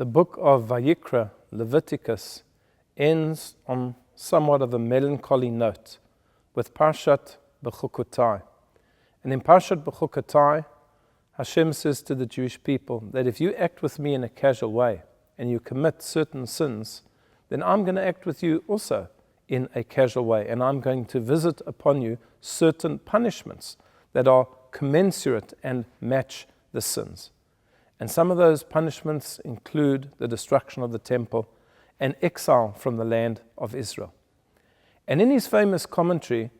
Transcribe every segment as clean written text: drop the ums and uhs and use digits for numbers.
The book of Vayikra, Leviticus, ends on somewhat of a melancholy note with Parshat Bechukotai. And in Parshat Bechukotai, Hashem says to the Jewish people that if you act with me in a casual way and you commit certain sins, then I'm going to act with you also in a casual way, and I'm going to visit upon you certain punishments that are commensurate and match the sins. And some of those punishments include the destruction of the temple and exile from the land of Israel. And in his famous commentary,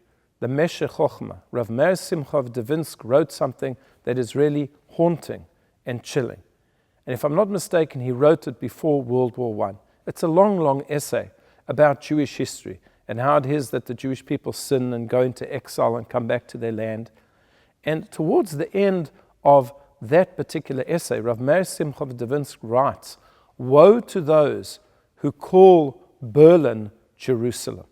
the Meshech Chochmah, Rav Meir Simcha of Devinsk, wrote something that is really haunting and chilling. And if I'm not mistaken, he wrote it before World War I. It's a long, long essay about Jewish history and how it is that the Jewish people sin and go into exile and come back to their land. And towards the end of that particular essay, Rav Meir Simcha of Devinsk writes, "Woe to those who call Berlin Jerusalem."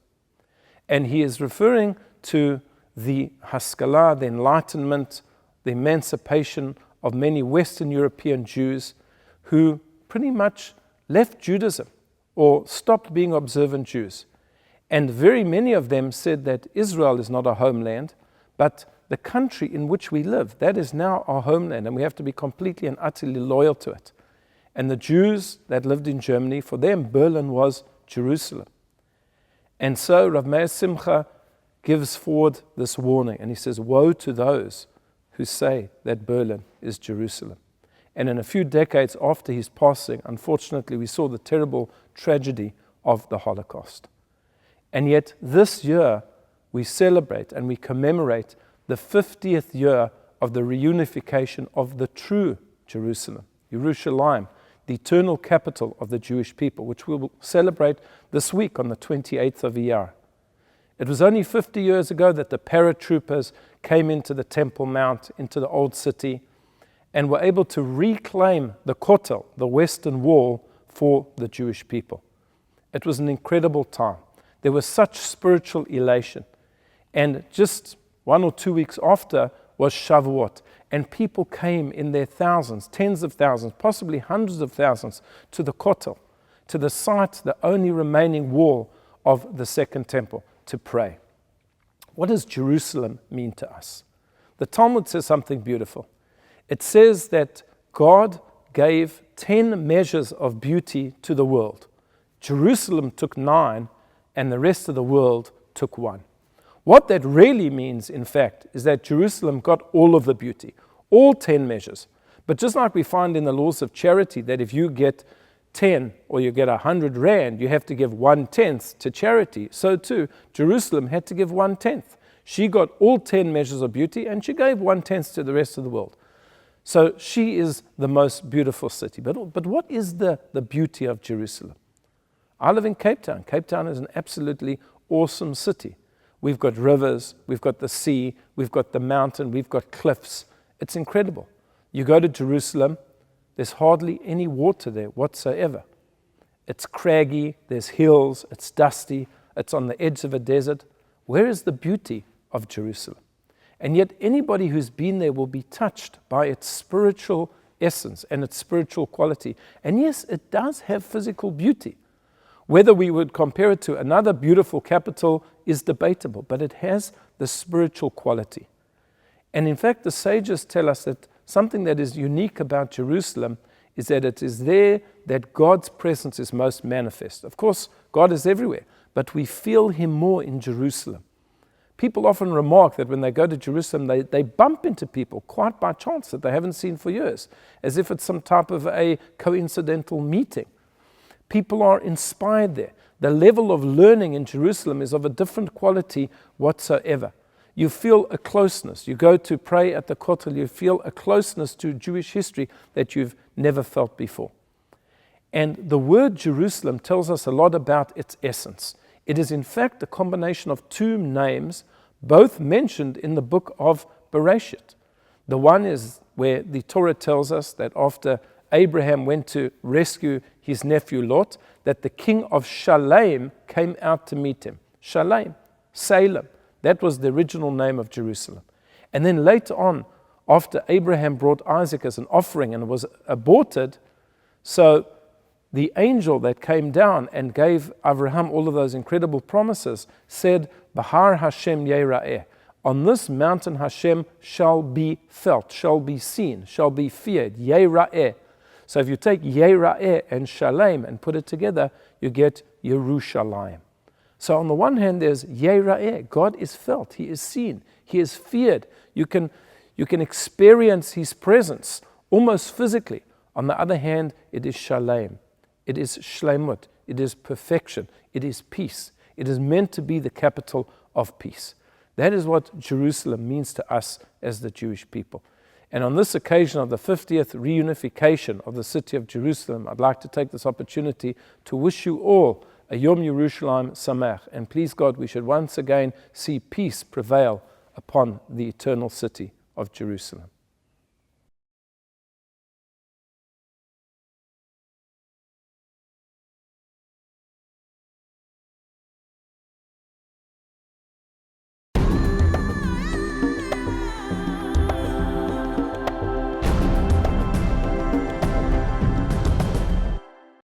And he is referring to the Haskalah, the Enlightenment, the emancipation of many Western European Jews who pretty much left Judaism or stopped being observant Jews. And very many of them said that Israel is not our homeland, but the country in which we live, that is now our homeland, and we have to be completely and utterly loyal to it. And the Jews that lived in Germany, for them, Berlin was Jerusalem. And so Rav Meir Simcha gives forward this warning, and he says, woe to those who say that Berlin is Jerusalem. And in a few decades after his passing, unfortunately, we saw the terrible tragedy of the Holocaust. And yet this year, we celebrate and we commemorate the 50th year of the reunification of the true Jerusalem, Yerushalayim, the eternal capital of the Jewish people, which we will celebrate this week on the 28th of Iyar. It was only 50 years ago that the paratroopers came into the Temple Mount, into the Old City, and were able to reclaim the Kotel, the Western Wall, for the Jewish people. It was an incredible time. There was such spiritual elation. And just 1 or 2 weeks after was Shavuot, and people came in their thousands, tens of thousands, possibly hundreds of thousands, to the Kotel, to the site, the only remaining wall of the Second Temple, to pray. What does Jerusalem mean to us? The Talmud says something beautiful. It says that God gave 10 measures of beauty to the world. Jerusalem took 9, and the rest of the world took 1. What that really means, in fact, is that Jerusalem got all of the beauty, all 10 measures. But just like we find in the laws of charity, that if you get 10 or you get 100 rand, you have to give 1/10 to charity. So too, Jerusalem had to give 1/10. She got all 10 measures of beauty, and she gave 1/10 to the rest of the world. So she is the most beautiful city. But what is the beauty of Jerusalem? I live in Cape Town. Cape Town is an absolutely awesome city. We've got rivers, we've got the sea, we've got the mountain, we've got cliffs. It's incredible. You go to Jerusalem, there's hardly any water there whatsoever. It's craggy, there's hills, it's dusty, it's on the edge of a desert. Where is the beauty of Jerusalem? And yet anybody who's been there will be touched by its spiritual essence and its spiritual quality. And yes, it does have physical beauty. Whether we would compare it to another beautiful capital is debatable, but it has the spiritual quality. And in fact, the sages tell us that something that is unique about Jerusalem is that it is there that God's presence is most manifest. Of course, God is everywhere, but we feel Him more in Jerusalem. People often remark that when they go to Jerusalem, they bump into people quite by chance that they haven't seen for years, as if it's some type of a coincidental meeting. People are inspired there. The level of learning in Jerusalem is of a different quality whatsoever. You feel a closeness. You go to pray at the Kotel, you feel a closeness to Jewish history that you've never felt before. And the word Jerusalem tells us a lot about its essence. It is in fact a combination of 2 names, both mentioned in the book of Bereshit. The one is where the Torah tells us that after Abraham went to rescue his nephew Lot, that the king of Shalem came out to meet him. Shalem, Salem, that was the original name of Jerusalem. And then later on, after Abraham brought Isaac as an offering and was aborted, so the angel that came down and gave Abraham all of those incredible promises said, Behar Hashem Yera'eh. On this mountain Hashem shall be felt, shall be seen, shall be feared. Yera'eh. So if you take Yera'eh and Shalem and put it together, you get Yerushalayim. So on the one hand, there's Yera'eh. God is felt. He is seen. He is feared. You can experience His presence almost physically. On the other hand, it is Shalem. It is Shlemut. It is perfection. It is peace. It is meant to be the capital of peace. That is what Jerusalem means to us as the Jewish people. And on this occasion of the 50th reunification of the city of Jerusalem, I'd like to take this opportunity to wish you all a Yom Yerushalayim Sameach. And please God, we should once again see peace prevail upon the eternal city of Jerusalem.